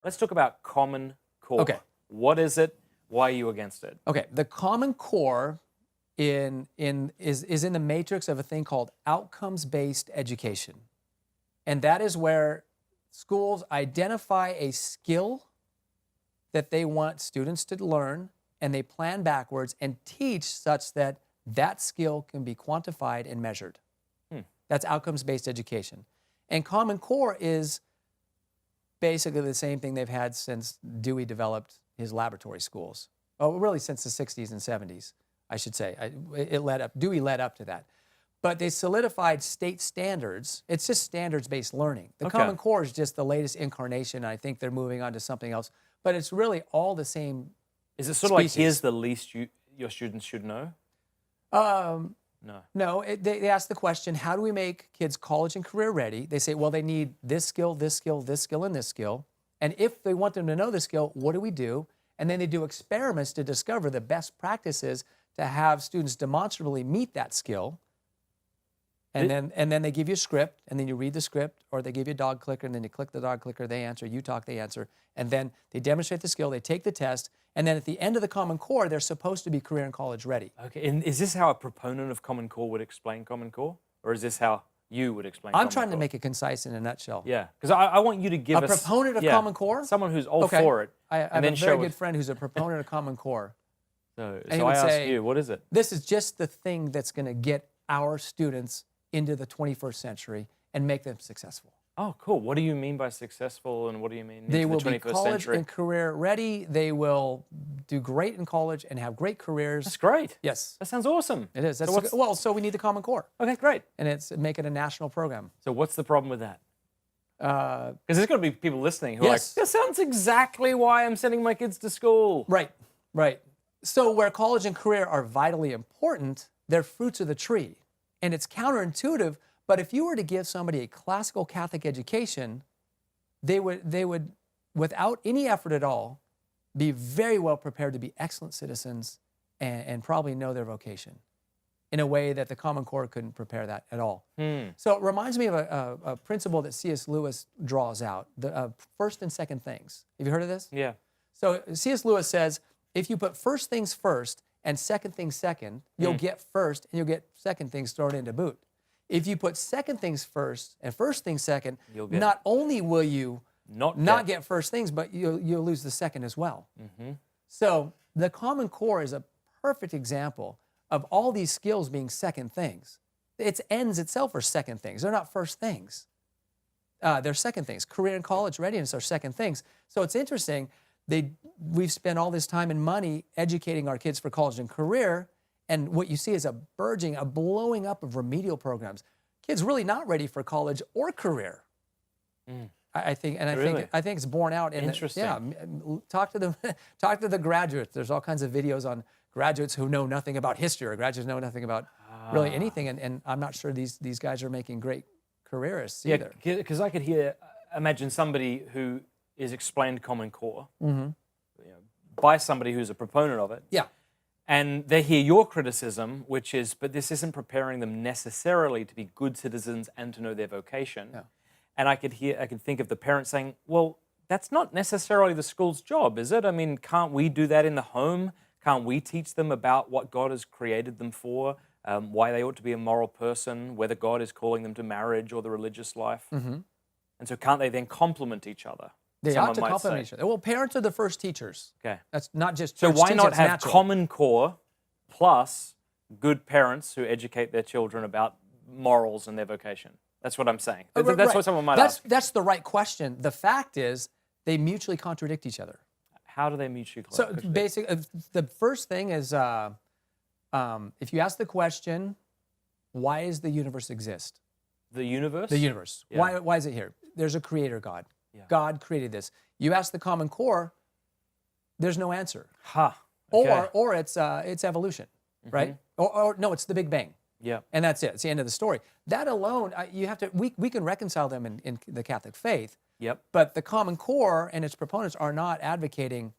Let's talk about Common Core. Okay. What is it? Why are you against it? Okay, the Common Core is in the matrix of a thing called outcomes-based education. And that is where schools identify a skill that they want students to learn, and they plan backwards and teach such that that skill can be quantified and measured. That's outcomes-based education. And Common Core is basically the same thing they've had since Dewey developed his laboratory schools. Oh, really since the 60s and 70s, I should say. Dewey led up to that. But they solidified state standards. It's just standards-based learning. The Common Core is just the latest incarnation. I think they're moving on to something else. But it's really all the same. Is it sort of like, here's the least your students should know? No. No, they ask the question, how do we make kids college and career ready? They say, well, they need this skill, this skill, this skill, and this skill. And if they want them to know the skill, what do we do? And then they do experiments to discover the best practices to have students demonstrably meet that skill. And then they give you a script, and then you read the script, or they give you a dog clicker, and then you click the dog clicker, they answer, you talk, they answer. And then they demonstrate the skill, they take the test, and then at the end of the Common Core, they're supposed to be career and college ready. Okay, and is this how a proponent of Common Core would explain Common Core? Or is this how you would explain Common Core? I'm trying to make it concise in a nutshell. Yeah, because I want you to give us... A proponent of Common Core? Someone who's all for it. I have a very good friend who's a proponent of Common Core. So I ask you, what is it? This is just the thing that's going to get our students into the 21st century and make them successful. Oh, cool. What do you mean by successful, and what do you mean they into will the 21st be college century? And career ready. They will do great in college and have great careers. That's great. Yes. That sounds awesome. It is. So we need the Common Core. Okay, great. And make it a national program. So what's the problem with that? Because there's going to be people listening who are like, that sounds exactly why I'm sending my kids to school. Right, right. So where college and career are vitally important, they're fruits of the tree. And it's counterintuitive, but if you were to give somebody a classical Catholic education, they would, without any effort at all, be very well prepared to be excellent citizens and probably know their vocation in a way that the Common Core couldn't prepare that at all. So it reminds me of a principle that C.S. Lewis draws out, the first and second things. Have you heard of this? Yeah. So C.S. Lewis says, if you put first things first and second things second, you'll get first and you'll get second things thrown into boot. If you put second things first and first things second, not only will you not get first things, but you'll lose the second as well. So the Common Core is a perfect example of all these skills being second things. Its ends itself are second things. They're not first things. They're second things. Career and college readiness are second things. So it's interesting. We've spent all this time and money educating our kids for college and career, and what you see is a blowing up of remedial programs. Kids really not ready for college or career. I think it's borne out in talk to the graduates. There's all kinds of videos on graduates who know nothing about history, or graduates know nothing about really anything, and I'm not sure these guys are making great careerists either. Because I could imagine somebody who is explained Common Core by somebody who's a proponent of it. Yeah. And they hear your criticism, which is, but this isn't preparing them necessarily to be good citizens and to know their vocation. Yeah. And I could think of the parents saying, well, that's not necessarily the school's job, is it? I mean, can't we do that in the home? Can't we teach them about what God has created them for, why they ought to be a moral person, whether God is calling them to marriage or the religious life? And so can't they then complement each other? They ought to complement each other. Well, parents are the first teachers. Okay. That's not just so why not have natural. Common Core plus good parents who educate their children about morals and their vocation? That's what I'm saying. That's what someone might ask. That's the right question. The fact is they mutually contradict each other. How do they mutually contradict? So basically, the first thing is if you ask the question, why does the universe exist? The universe? The universe. Yeah. Why is it here? There's a creator God. Yeah. God created this. You ask the Common Core, there's no answer. Okay. Or it's evolution, right? Or no, it's the Big Bang. Yeah. And that's it. It's the end of the story. That alone, you have to. We can reconcile them in the Catholic faith. Yep. But the Common Core and its proponents are not advocating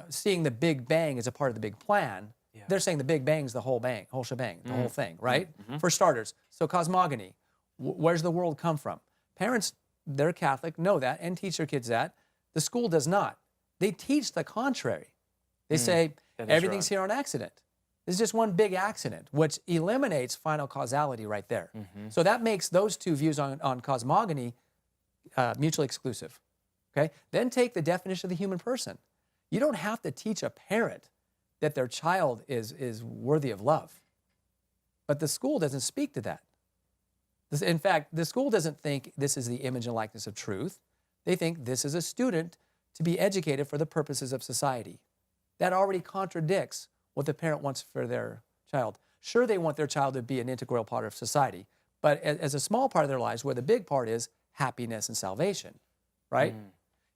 seeing the Big Bang as a part of the big plan. Yeah. They're saying the Big Bang's the whole shebang, the whole thing, right? For starters. So cosmogony, where's the world come from? Parents, they're Catholic, know that, and teach their kids that. The school does not. They teach the contrary. They say everything's here on accident. This is just one big accident, which eliminates final causality right there. So that makes those two views on cosmogony mutually exclusive. Okay? Then take the definition of the human person. You don't have to teach a parent that their child is worthy of love. But the school doesn't speak to that. In fact, the school doesn't think this is the image and likeness of truth. They think this is a student to be educated for the purposes of society. That already contradicts what the parent wants for their child. Sure, they want their child to be an integral part of society, but as a small part of their lives, where the big part is happiness and salvation, right?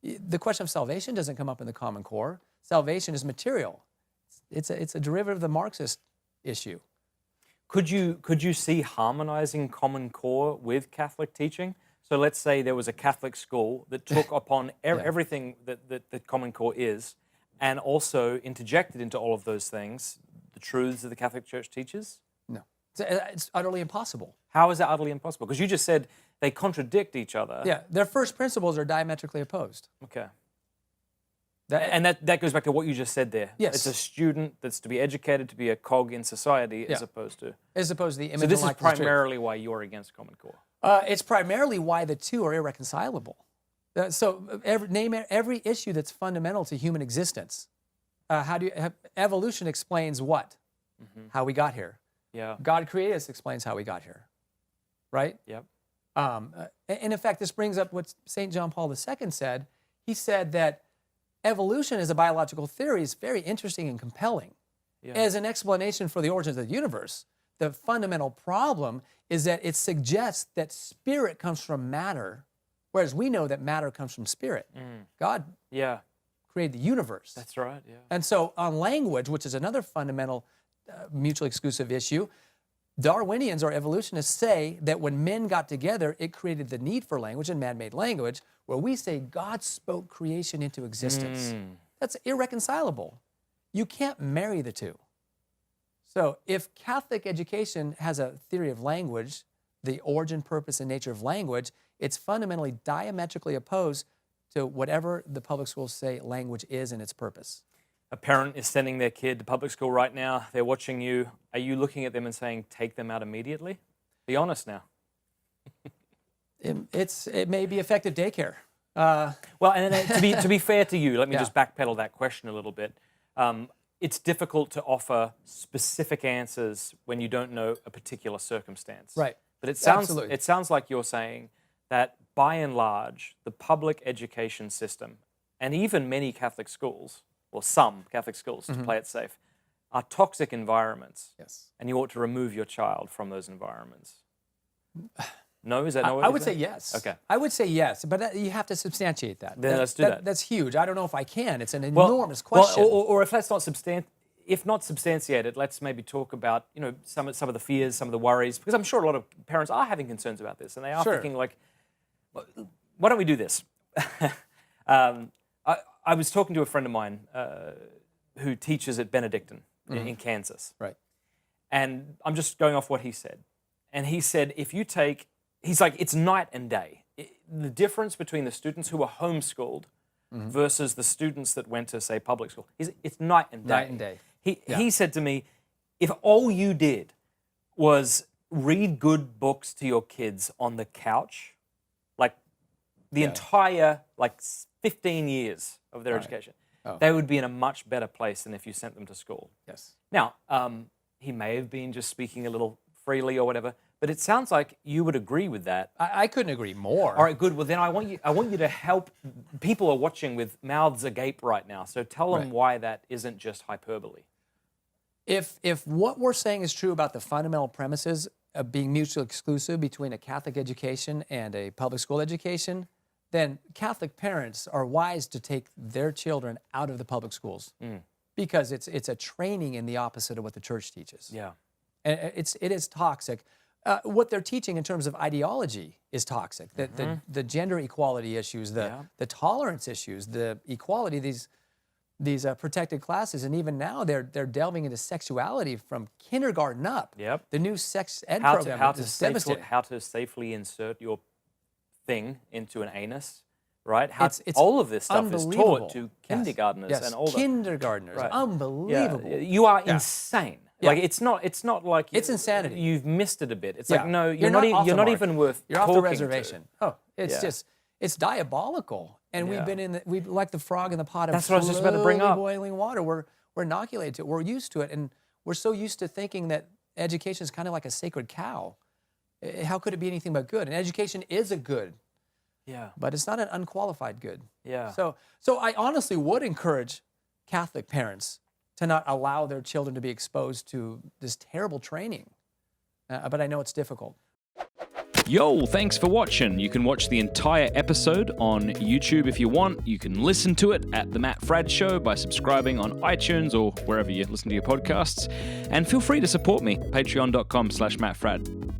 The question of salvation doesn't come up in the Common Core. Salvation is material. It's a derivative of the Marxist issue. Could you see harmonizing Common Core with Catholic teaching? So let's say there was a Catholic school that took upon everything that Common Core is, and also interjected into all of those things the truths that the Catholic Church teaches? No. It's utterly impossiable. How is that utterly impossible? Because you just said they contradict each other. Yeah, their first principles are diametrically opposed. Okay. That goes back to what you just said there. Yes. It's a student that's to be educated to be a cog in society as opposed to... As opposed to the image So this and is likeness of truth. primarily why you're against Common Core. It's primarily why the two are irreconcilable. Name every issue that's fundamental to human existence. Evolution explains what? How we got here. Yeah. God created us explains how we got here, right? Yep. And in fact, this brings up what St. John Paul II said. He said that evolution as a biological theory is very interesting and compelling as an explanation for the origins of the universe. The fundamental problem is that it suggests that spirit comes from matter, whereas we know that matter comes from spirit. God created the universe. That's right, yeah. And so on language, which is another fundamental mutually exclusive issue, Darwinians or evolutionists say that when men got together, it created the need for language and man-made language, where we say God spoke creation into existence. That's irreconcilable. You can't marry the two. So if Catholic education has a theory of language, the origin, purpose, and nature of language, it's fundamentally diametrically opposed to whatever the public schools say language is and its purpose. A parent is sending their kid to public school right now. They're watching you. Are you looking at them and saying, take them out immediately? Be honest now. It may be effective daycare. Well, and to be fair to you, let me just backpedal that question a little bit. It's difficult to offer specific answers when you don't know a particular circumstance. Right. But it sounds like you're saying that by and large, the public education system, and even many Catholic schools, or some Catholic schools, to play it safe, are toxic environments. Yes. And you ought to remove your child from those environments. No? Is that not what I you're would say saying? yes. Okay. I would say yes, but you have to substantiate that. Then let's do that. That's huge. I don't know if I can. It's an enormous question. Or if that's not substantiated, let's maybe talk about some of the fears, some of the worries, because I'm sure a lot of parents are having concerns about this, and they are thinking like, why don't we do this? I was talking to a friend of mine who teaches at Benedictine in Kansas. Right. And I'm just going off what he said. And he said, he's like, it's night and day. The difference between the students who were homeschooled versus the students that went to, say, public school, it's night and day. Night and day. He said to me, if all you did was read good books to your kids on the couch, like the entire 15 years of their education, they would be in a much better place than if you sent them to school. Yes. Now, he may have been just speaking a little freely or whatever, but it sounds like you would agree with that. I couldn't agree more. All right, good. Well, then I want you to help. People are watching with mouths agape right now, so tell them why that isn't just hyperbole. If what we're saying is true about the fundamental premises of being mutually exclusive between a Catholic education and a public school education, then Catholic parents are wise to take their children out of the public schools because it's a training in the opposite of what the church teaches. Yeah, and it is toxic. What they're teaching in terms of ideology is toxic. The gender equality issues, the tolerance issues, the equality, these protected classes, and even now they're delving into sexuality from kindergarten up. Yep. The new sex ed program is devastating. How to safely insert your thing into an anus. right? How It's all of this stuff is unbelievable. taught to Yes. kindergartners Yes. and older. Kindergartners. Right. Unbelievable. Yeah, you are insane. Yeah. Like it's not like It's insanity. You've missed it a bit. It's Yeah. like no, You're not off you're the not mark. even worth You're off talking the to. reservation. Oh, it's diabolical. And Yeah. we've been we like the frog in the pot of That's what I was just about to bring slowly up. boiling water. We're inoculated to it. We're used to it, and we're so used to thinking that education is kind of like a sacred cow. How could it be anything but good? And education is a good, Yeah. but it's not an unqualified good. Yeah. So I honestly would encourage Catholic parents to not allow their children to be exposed to this terrible training. But I know it's difficult. Yo, thanks for watching. You can watch the entire episode on YouTube if you want. You can listen to it at The Matt Fradd Show by subscribing on iTunes or wherever you listen to your podcasts. And feel free to support me, patreon.com/MattFradd.